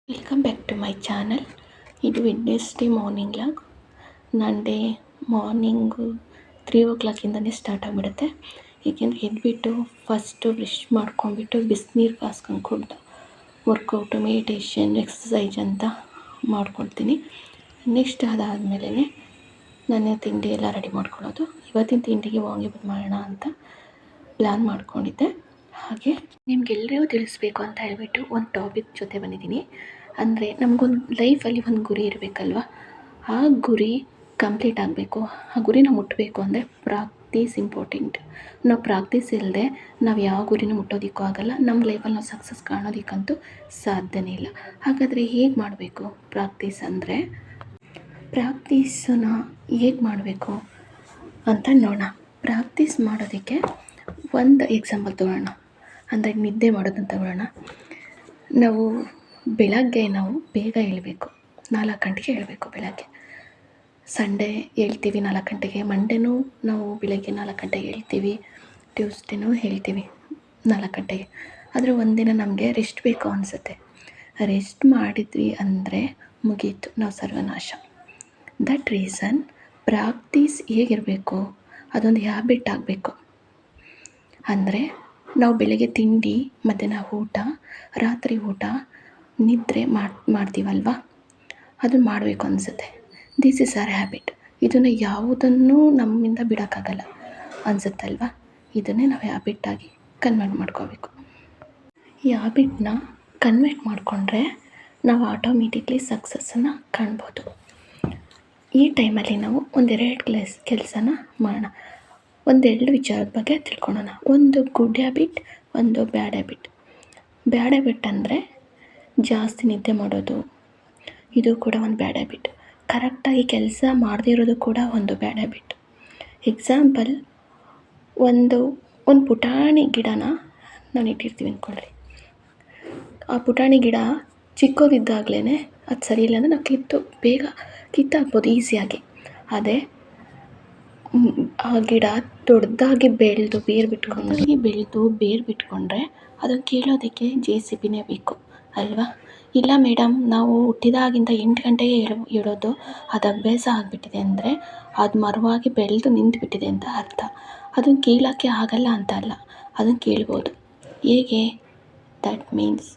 Welcome back to my channel. ಇದು Wednesday morning log. ನನ್ನ day morning 3 o'clock start ಆಗಿಬಿಡುತ್ತೆ. ಏಕೆಂದರೆ ಎದ್ಬಿಟ್ಟು ಫಸ್ಟು ಬ್ರಷ್ ಮಾಡ್ಕೊಂಡ್ಬಿಟ್ಟು ಬಿಸಿನೀರು ಕಾಸ್ಕೊಂಡು ಕುಡ್ದು ವರ್ಕೌಟು, ಮೆಡಿಟೇಷನ್, ಎಕ್ಸಸೈಜ್ ಅಂತ ಮಾಡ್ಕೊಳ್ತೀನಿ. ನೆಕ್ಸ್ಟ್ ಅದಾದಮೇಲೆ ನನ್ನ ತಿಂಡಿ ಎಲ್ಲ ರೆಡಿ ಮಾಡ್ಕೊಳ್ಳೋದು. ಇವತ್ತಿನ ತಿಂಡಿಗೆ ವಾಂಗಿಬಾತ್ ಮಾಡೋಣ ಅಂತ ಪ್ಲ್ಯಾನ್ ಮಾಡ್ಕೊಂಡಿದ್ದೆ. ಹಾಗೆ ನಿಮಗೆಲ್ಲರಿಗೂ ತಿಳಿಸ್ಬೇಕು ಅಂತ ಹೇಳ್ಬಿಟ್ಟು ಒಂದು ಟಾಪಿಕ್ ಜೊತೆ ಬಂದಿದ್ದೀನಿ. ಅಂದರೆ ನಮಗೊಂದು ಲೈಫಲ್ಲಿ ಒಂದು ಗುರಿ ಇರಬೇಕಲ್ವ. ಆ ಗುರಿ ಕಂಪ್ಲೀಟ್ ಆಗಬೇಕು, ಆ ಗುರಿನ ಮುಟ್ಟಬೇಕು ಅಂದರೆ ಪ್ರಾಕ್ಟೀಸ್ ಇಂಪಾರ್ಟೆಂಟ್. ನಾವು ಪ್ರಾಕ್ಟೀಸ್ ಇಲ್ಲದೆ ನಾವು ಯಾವ ಗುರಿನೂ ಮುಟ್ಟೋದಕ್ಕೂ ಆಗೋಲ್ಲ. ನಮ್ಮ ಲೈಫಲ್ಲಿ ನಾವು ಸಕ್ಸಸ್ ಕಾಣೋದಕ್ಕಂತೂ ಸಾಧ್ಯನೇ ಇಲ್ಲ. ಹಾಗಾದರೆ ಹೇಗೆ ಮಾಡಬೇಕು ಪ್ರಾಕ್ಟೀಸನ್ನ ಹೇಗೆ ಮಾಡಬೇಕು ಅಂತ ನೋಡೋಣ. ಪ್ರಾಕ್ಟೀಸ್ ಮಾಡೋದಕ್ಕೆ ಒಂದು ಎಕ್ಸಾಂಪಲ್ ತೊಗೊಳ್ಳೋಣ. ಅಂದರೆ ನಿದ್ದೆ ಮಾಡೋದನ್ನು ತಗೊಳ್ಳೋಣ. ಬೆಳಗ್ಗೆ ನಾವು ಬೇಗ ಏಳಬೇಕು. 4 ಗಂಟೆಗೆ ಏಳಬೇಕು ಬೆಳಗ್ಗೆ. ಸಂಡೇ ಹೇಳ್ತೀವಿ 4 ಗಂಟೆಗೆ, ಮಂಡೇನೂ ನಾವು ಬೆಳಗ್ಗೆ 4 ಗಂಟೆಗೆ ಹೇಳ್ತೀವಿ, ಟ್ಯೂಸ್ಡೇನೂ ಹೇಳ್ತೀವಿ 4 ಗಂಟೆಗೆ. ಆದರೆ ಒಂದಿನ ನಮಗೆ ರೆಸ್ಟ್ ಬೇಕು ಅನಿಸುತ್ತೆ. ರೆಸ್ಟ್ ಮಾಡಿದ್ವಿ ಅಂದರೆ ಮುಗೀತು, ನಾವು ಸರ್ವನಾಶ. ದಟ್ ರೀಸನ್ ಪ್ರಾಕ್ಟೀಸ್ ಹೇಗಿರಬೇಕು, ಅದೊಂದು ಹ್ಯಾಬಿಟ್ ಆಗಬೇಕು. ಅಂದರೆ ನಾವು ಬೆಳಗ್ಗೆ ತಿಂಡಿ, ಮಧ್ಯಾಹ್ನ ಊಟ, ರಾತ್ರಿ ಊಟ, ನಿದ್ರೆ ಮಾಡ್ತೀವಲ್ವ, ಅದು ಮಾಡಬೇಕು ಅನಿಸುತ್ತೆ. This is our habit. ಇದನ್ನು ಯಾವುದನ್ನು ನಮ್ಮಿಂದ ಬಿಡೋಕ್ಕಾಗಲ್ಲ ಅನಿಸುತ್ತಲ್ವ. ಇದನ್ನೇ ನಾವು ಹ್ಯಾಬಿಟ್ಟಾಗಿ ಕನ್ವರ್ಟ್ ಮಾಡ್ಕೋಬೇಕು. ಈ ಹ್ಯಾಬಿಟ್ನ ಕನ್ವರ್ಟ್ ಮಾಡಿಕೊಂಡ್ರೆ ನಾವು ಆಟೋಮೆಟಿಕ್ಲಿ ಸಕ್ಸಸ್ಸನ್ನು ಕಾಣ್ಬೋದು. ಈ ಟೈಮಲ್ಲಿ ನಾವು ಒಂದೆರಡು ಕೆಲಸನ ಮಾಡೋಣ. ಒಂದೆರಡು ವಿಚಾರದ ಬಗ್ಗೆ ತಿಳ್ಕೊಳ್ಳೋಣ. ಒಂದು ಗುಡ್ ಹ್ಯಾಬಿಟ್, ಒಂದು ಬ್ಯಾಡ್ ಹ್ಯಾಬಿಟ್. ಬ್ಯಾಡ್ ಹ್ಯಾಬಿಟ್ ಅಂದರೆ ಜಾಸ್ತಿ ನಿದ್ದೆ ಮಾಡೋದು, ಇದು ಕೂಡ ಒಂದು ಬ್ಯಾಡ್ ಹ್ಯಾಬಿಟ್. ಕರೆಕ್ಟಾಗಿ ಕೆಲಸ ಮಾಡದೇ ಇರೋದು ಕೂಡ ಒಂದು ಬ್ಯಾಡ್ ಹ್ಯಾಬಿಟ್. ಎಕ್ಸಾಂಪಲ್, ಒಂದು ಪುಟಾಣಿ ಗಿಡನ ನಾವು ಇಟ್ಟಿರ್ತೀವಿ ಅಂದ್ಕೊಳ್ರಿ. ಆ ಪುಟಾಣಿ ಗಿಡ ಚಿಕ್ಕದಿದ್ದಾಗಲೇ ಅದು ಸರಿ ಇಲ್ಲ ಅಂದರೆ ನಾವು ಬೇಗ ಕಿತ್ತಾಕ್ಬೋದು ಈಸಿಯಾಗಿ. ಅದೇ ಆ ಗಿಡ ದೊಡ್ಡದಾಗಿ ಬೆಳೆದು ಬೇರು ಬಿಟ್ಕೊಂಡ್ರೆ ಅದನ್ನು ಕೀಳೋದಕ್ಕೆ JCB ಬೇಕು ಅಲ್ವಾ. ಇಲ್ಲ ಮೇಡಮ್, ನಾವು ಹುಟ್ಟಿದಾಗಿಂದ 8 ಗಂಟೆಗೆ ಹೇಳೋದು ಅದು ಅಭ್ಯಾಸ ಆಗಿಬಿಟ್ಟಿದೆ ಅಂದರೆ ಅದು ಮರವಾಗಿ ಬೆಳೆದು ನಿಂತುಬಿಟ್ಟಿದೆ ಅಂತ ಅರ್ಥ. ಅದನ್ನು ಕೀಳೋಕ್ಕೆ ಆಗಲ್ಲ ಅಂತ ಅಲ್ಲ, ಅದನ್ನು ಕೀಳ್ಬೋದು. ಹೇಗೆ? ದಟ್ ಮೀನ್ಸ್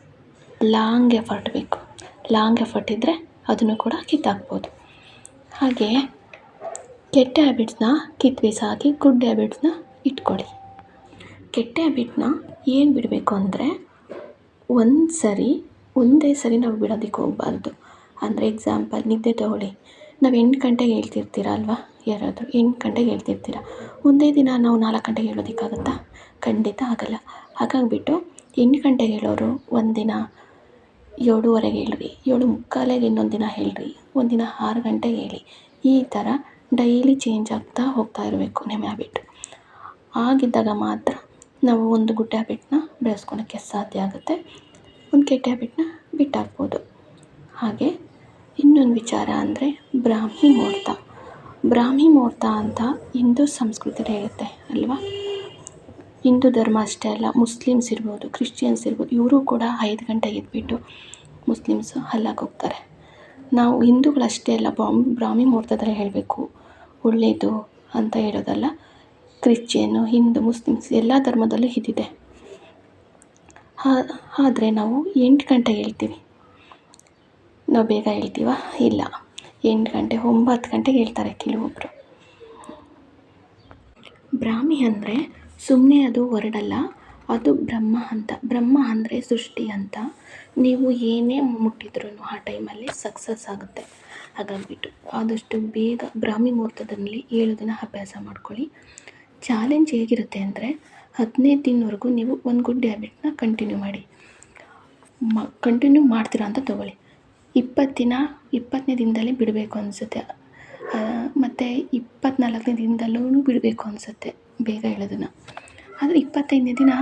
ಲಾಂಗ್ ಎಫರ್ಟ್ ಬೇಕು. ಲಾಂಗ್ ಎಫರ್ಟ್ ಇದ್ದರೆ ಅದನ್ನು ಕೂಡ ಕಿತ್ತಾಕ್ಬೋದು. ಹಾಗೆ ಕೆಟ್ಟ ಹ್ಯಾಬಿಟ್ಸ್ನ ಬಿಸಾಕಿ ಗುಡ್ ಹ್ಯಾಬಿಟ್ಸ್ನ ಇಟ್ಕೊಳ್ಳಿ. ಕೆಟ್ಟ ಹ್ಯಾಬಿಟ್ನ ಏನು ಬಿಡಬೇಕು ಅಂದರೆ ಒಂದೇ ಸರಿ ನಾವು ಬಿಡೋದಕ್ಕೆ ಹೋಗಬಾರ್ದು. ಅಂದರೆ ಎಕ್ಸಾಂಪಲ್, ನಿದ್ದೆ ತಗೊಳ್ಳಿ. ನಾವು 8 ಗಂಟೆಗೆ ಹೇಳ್ತಿರ್ತೀರ ಅಲ್ವಾ, ಯಾರಾದರೂ 8 ಗಂಟೆಗೆ ಹೇಳ್ತಿರ್ತೀರ. ಒಂದೇ ದಿನ ನಾವು 4 ಗಂಟೆಗೆ ಹೇಳೋದಕ್ಕಾಗುತ್ತಾ? ಖಂಡಿತ ಆಗಲ್ಲ. ಹಾಗಾಗಿಬಿಟ್ಟು 8 ಗಂಟೆಗೆ ಹೇಳೋರು ಒಂದಿನ 7:15 ಹೇಳ್ರಿ, 7:45 ಇನ್ನೊಂದು ದಿನ ಹೇಳ್ರಿ, ಒಂದಿನ 6 ಗಂಟೆಗೆ ಹೇಳಿ. ಈ ಥರ ಡೈಲಿ ಚೇಂಜ್ ಆಗ್ತಾ ಹೋಗ್ತಾ ಇರಬೇಕು ನಿಮ್ಮ ಹ್ಯಾಬಿಟ್. ಆಗಿದ್ದಾಗ ಮಾತ್ರ ನಾವು ಒಂದು ಗುಡ್ ಹ್ಯಾಬಿಟ್ನ ಬೆಳೆಸ್ಕೊಳಕ್ಕೆ ಸಾಧ್ಯ ಆಗುತ್ತೆ, ಒಂದು ಕೆಟ್ಟ ಹ್ಯಾಬಿಟ್ನ ಬಿಟ್ಟಾಕ್ಬೋದು. ಹಾಗೆ ಇನ್ನೊಂದು ವಿಚಾರ ಅಂದರೆ ಬ್ರಾಹ್ಮಿ ಮುಹೂರ್ತ ಅಂತ ಹಿಂದೂ ಸಂಸ್ಕೃತಿಯಲ್ಲಿ ಹೇಳುತ್ತೆ ಅಲ್ವಾ. ಹಿಂದೂ ಧರ್ಮ ಅಷ್ಟೇ ಅಲ್ಲ, ಮುಸ್ಲಿಮ್ಸ್ ಇರ್ಬೋದು, ಕ್ರಿಶ್ಚಿಯನ್ಸ್ ಇರ್ಬೋದು, ಇವರು ಕೂಡ 5 ಗಂಟೆಗೆ ಎದ್ಬಿಟ್ಟು ಮುಸ್ಲಿಮ್ಸು ಹಲ್ಲಾಗಿ ಹೋಗ್ತಾರೆ. ನಾವು ಹಿಂದೂಗಳಷ್ಟೇ ಅಲ್ಲ, ಬ್ರಾಹ್ಮಿ ಮುಹೂರ್ತದಲ್ಲೇ ಹೇಳಬೇಕು ಒಳ್ಳೆಯದು ಅಂತ ಹೇಳೋದಲ್ಲ. ಕ್ರಿಶ್ಚಿಯನ್ನು, ಹಿಂದೂ, ಮುಸ್ಲಿಮ್ಸ್ ಎಲ್ಲ ಧರ್ಮದಲ್ಲೂ ಇದಿದೆ. ಆದರೆ ನಾವು 8 ಗಂಟೆಗೆ ಹೇಳ್ತೀವಿ. ನಾವು ಬೇಗ ಹೇಳ್ತೀವ? ಇಲ್ಲ, 8 ಗಂಟೆ 9 ಗಂಟೆಗೆ ಹೇಳ್ತಾರೆ ಕೆಲವೊಬ್ಬರು. ಬ್ರಾಹ್ಮಿ ಅಂದರೆ ಸುಮ್ಮನೆ ಅದು ಹೊರಡಲ್ಲ, ಅದು ಬ್ರಹ್ಮ ಅಂತ. ಬ್ರಹ್ಮ ಅಂದರೆ ಸೃಷ್ಟಿ ಅಂತ. ನೀವು ಏನೇ ಮುಟ್ಟಿದ್ರೂ ಆ ಟೈಮಲ್ಲಿ ಸಕ್ಸಸ್ ಆಗುತ್ತೆ. ಹಾಗಾಗಿಬಿಟ್ಟು ಆದಷ್ಟು ಬೇಗ ಬ್ರಾಹ್ಮಿ ಮುಹೂರ್ತದಲ್ಲಿ 7 ದಿನ ಅಭ್ಯಾಸ ಮಾಡ್ಕೊಳ್ಳಿ. ಚಾಲೆಂಜ್ ಹೇಗಿರುತ್ತೆ ಅಂದರೆ 15 ದಿನವರೆಗೂ ನೀವು ಒಂದು ಗುಡ್ ಹ್ಯಾಬಿಟ್ನ ಕಂಟಿನ್ಯೂ ಮಾಡಿ. ಕಂಟಿನ್ಯೂ ಮಾಡ್ತೀರಾ ಅಂತ ತೊಗೊಳ್ಳಿ. 20ನೇ ದಿನದಲ್ಲಿ ಬಿಡಬೇಕು ಅನಿಸುತ್ತೆ, ಮತ್ತು 24ನೇ ದಿನದಲ್ಲೂ ಬಿಡಬೇಕು ಅನಿಸುತ್ತೆ ಬೇಗ ಹೇಳೋದನ್ನು. ಆದರೆ 25ನೇ ದಿನ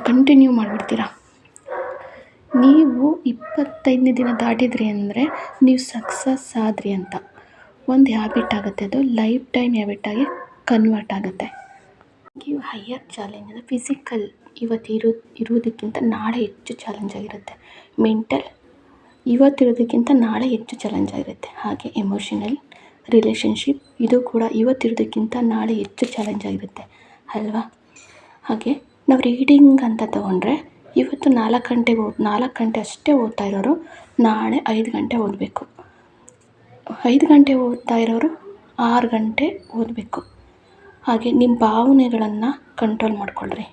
ಕಂಟಿನ್ಯೂ ಮಾಡಿಬಿಡ್ತೀರ. ನೀವು 25ನೇ ದಿನ ದಾಟಿದ್ರಿ ಅಂದರೆ ನೀವು ಸಕ್ಸಸ್ ಆದ್ರಿ ಅಂತ. ಒಂದು ಹ್ಯಾಬಿಟ್ ಆಗುತ್ತೆ, ಅದು ಲೈಫ್ ಟೈಮ್ ಹ್ಯಾಬಿಟಾಗಿ ಕನ್ವರ್ಟ್ ಆಗುತ್ತೆ. ಹೈಯರ್ ಚಾಲೆಂಜ್ ಅಂದರೆ ಫಿಸಿಕಲ್ ಇರುವುದಕ್ಕಿಂತ ನಾಳೆ ಹೆಚ್ಚು ಚಾಲೆಂಜ್ ಆಗಿರುತ್ತೆ. ಮೆಂಟಲ್ ಇವತ್ತಿರೋದಕ್ಕಿಂತ ನಾಳೆ ಹೆಚ್ಚು ಚಾಲೆಂಜ್ ಆಗಿರುತ್ತೆ. ಹಾಗೆ ಎಮೋಷನಲ್ ರಿಲೇಷನ್ಶಿಪ್ ಇದು ಕೂಡ ಇವತ್ತಿರೋದಕ್ಕಿಂತ ನಾಳೆ ಹೆಚ್ಚು ಚಾಲೆಂಜ್ ಆಗಿರುತ್ತೆ ಅಲ್ವಾ? ಹಾಗೆ ನಾವು ರೀಡಿಂಗ್ ಅಂತ ತೊಗೊಂಡ್ರೆ ಇವತ್ತು 4 ಗಂಟೆ ಅಷ್ಟೇ ಓದ್ತಾ ಇರೋರು ನಾಳೆ 5 ಗಂಟೆ ಓದಬೇಕು. 5 ಗಂಟೆ ಓದ್ತಾ ಇರೋರು 6 ಗಂಟೆ ಓದಬೇಕು. ಹಾಗೆ ನಿಮ್ಮ ಭಾವನೆಗಳನ್ನು ಕಂಟ್ರೋಲ್ ಮಾಡ್ಕೊಳ್ರಿ.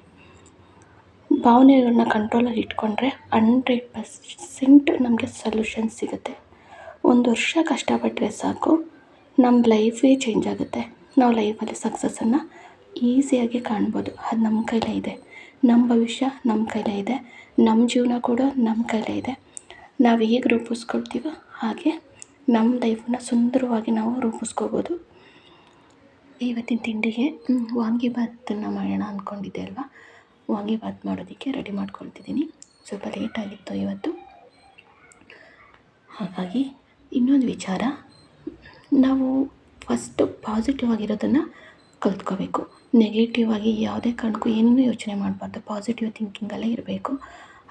ಭಾವನೆಗಳನ್ನ ಕಂಟ್ರೋಲಲ್ಲಿ ಇಟ್ಕೊಂಡ್ರೆ 100% ನಮಗೆ ಸೊಲ್ಯೂಷನ್ ಸಿಗುತ್ತೆ. 1 ವರ್ಷ ಕಷ್ಟಪಟ್ಟರೆ ಸಾಕು, ನಮ್ಮ ಲೈಫೇ ಚೇಂಜ್ ಆಗುತ್ತೆ. ನಾವು ಲೈಫಲ್ಲಿ ಸಕ್ಸಸ್ಸನ್ನು ಈಸಿಯಾಗಿ ಕಾಣ್ಬೋದು. ಅದು ನಮ್ಮ ಕೈಲೇ ಇದೆ. ನಮ್ಮ ಭವಿಷ್ಯ ನಮ್ಮ ಕೈಲೇ ಇದೆ. ನಮ್ಮ ಜೀವನ ಕೂಡ ನಮ್ಮ ಕೈಲೇ ಇದೆ. ನಾವು ಹೇಗೆ ರೂಪಿಸ್ಕೊಳ್ತೀವೋ ಹಾಗೆ ನಮ್ಮ ಲೈಫನ್ನ ಸುಂದರವಾಗಿ ನಾವು ರೂಪಿಸ್ಕೋಬೋದು. ಇವತ್ತಿನ ತಿಂಡಿಗೆ ವಾಂಗಿಬಾತನ್ನು ಮಾಡೋಣ ಅಂದ್ಕೊಂಡಿದ್ದೆ ಅಲ್ವಾ? ವಾಂಗಿಬಾತ್ ಮಾಡೋದಕ್ಕೆ ರೆಡಿ ಮಾಡ್ಕೊಳ್ತಿದ್ದೀನಿ. ಸ್ವಲ್ಪ ಲೇಟಾಗಿತ್ತು ಇವತ್ತು. ಹಾಗಾಗಿ ಇನ್ನೊಂದು ವಿಚಾರ, ನಾವು ಫಸ್ಟು ಪಾಸಿಟಿವ್ ಆಗಿರೋದನ್ನು ಕಲ್ತ್ಕೋಬೇಕು. ನೆಗೆಟಿವ್ ಆಗಿ ಯಾವುದೇ ಕಾರಣಕ್ಕೂ ಏನೂ ಯೋಚನೆ ಮಾಡಬಾರ್ದು. ಪಾಸಿಟಿವ್ ಥಿಂಕಿಂಗಲ್ಲೇ ಇರಬೇಕು.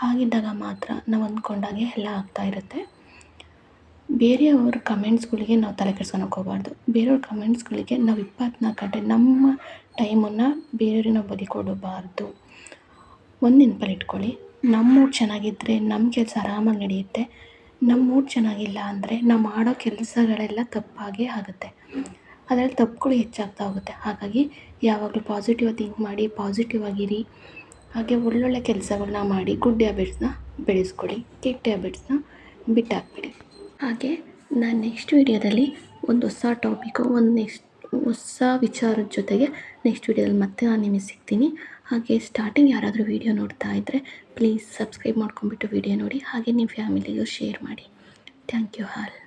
ಹಾಗಿದ್ದಾಗ ಮಾತ್ರ ನಾವು ಅಂದ್ಕೊಂಡಾಗೆ ಎಲ್ಲ ಆಗ್ತಾಯಿರುತ್ತೆ. ಬೇರೆಯವ್ರ ಕಮೆಂಟ್ಸ್ಗಳಿಗೆ ನಾವು ತಲೆ ಕೆಡ್ಸ್ಕೊಳಕ್ಕೆ ಹೋಗಬಾರ್ದು. ಬೇರೆಯವ್ರ ಕಮೆಂಟ್ಸ್ಗಳಿಗೆ ನಾವು 24 ಗಂಟೆ ನಮ್ಮ ಟೈಮನ್ನು ಬೇರೆಯವ್ರಿಗೆ ನಾವು ಬಲಿ ಕೊಡಬಾರ್ದು. ಒಂದು ನೆನಪಲ್ಲಿ ಇಟ್ಕೊಳ್ಳಿ, ನಮ್ಮ ಮೂಡ್ ಚೆನ್ನಾಗಿದ್ದರೆ ನಮ್ಮ ಕೆಲಸ ಆರಾಮಾಗಿ ನಡೆಯುತ್ತೆ. ನಮ್ಮ ಮೂಡ್ ಚೆನ್ನಾಗಿಲ್ಲ ಅಂದರೆ ನಾವು ಮಾಡೋ ಕೆಲಸಗಳೆಲ್ಲ ತಪ್ಪಾಗೇ ಆಗುತ್ತೆ. ಅದರಲ್ಲಿ ತಪ್ಪುಗಳು ಹೆಚ್ಚಾಗ್ತಾ ಹೋಗುತ್ತೆ. ಹಾಗಾಗಿ ಯಾವಾಗಲೂ ಪಾಸಿಟಿವ್ ಥಿಂಕ್ ಮಾಡಿ, ಪಾಸಿಟಿವ್ ಆಗಿರಿ. ಹಾಗೆ ಒಳ್ಳೊಳ್ಳೆ ಕೆಲಸಗಳನ್ನ ಮಾಡಿ ಗುಡ್ ಹ್ಯಾಬಿಟ್ಸ್ನ ಬೆಳೆಸ್ಕೊಳ್ಳಿ. ಕೆಟ್ಟ ಹ್ಯಾಬಿಟ್ಸ್ನ ಬಿಟ್ಟಾಕ್ಬಿಡಿ. ಹಾಗೆ ನಾನು ನೆಕ್ಸ್ಟ್ ವೀಡಿಯೋದಲ್ಲಿ ಒಂದು ಹೊಸ ಟಾಪಿಕು, ಹೊಸ ವಿಚಾರದ ಜೊತೆಗೆ ನೆಕ್ಸ್ಟ್ ವೀಡಿಯೋದಲ್ಲಿ ಮತ್ತೆ ನಾನು ನಿಮಗೆ ಸಿಗ್ತೀನಿ. ಹಾಗೆ ಸ್ಟಾರ್ಟಿಂಗ್ ಯಾರಾದರೂ ವೀಡಿಯೋ ನೋಡ್ತಾ ಇದ್ದರೆ ಪ್ಲೀಸ್ ಸಬ್ಸ್ಕ್ರೈಬ್ ಮಾಡ್ಕೊಂಬಿಟ್ಟು ವೀಡಿಯೋ ನೋಡಿ. ಹಾಗೆ ನಿಮ್ಮ ಫ್ಯಾಮಿಲಿಗೂ ಶೇರ್ ಮಾಡಿ. Thank you all.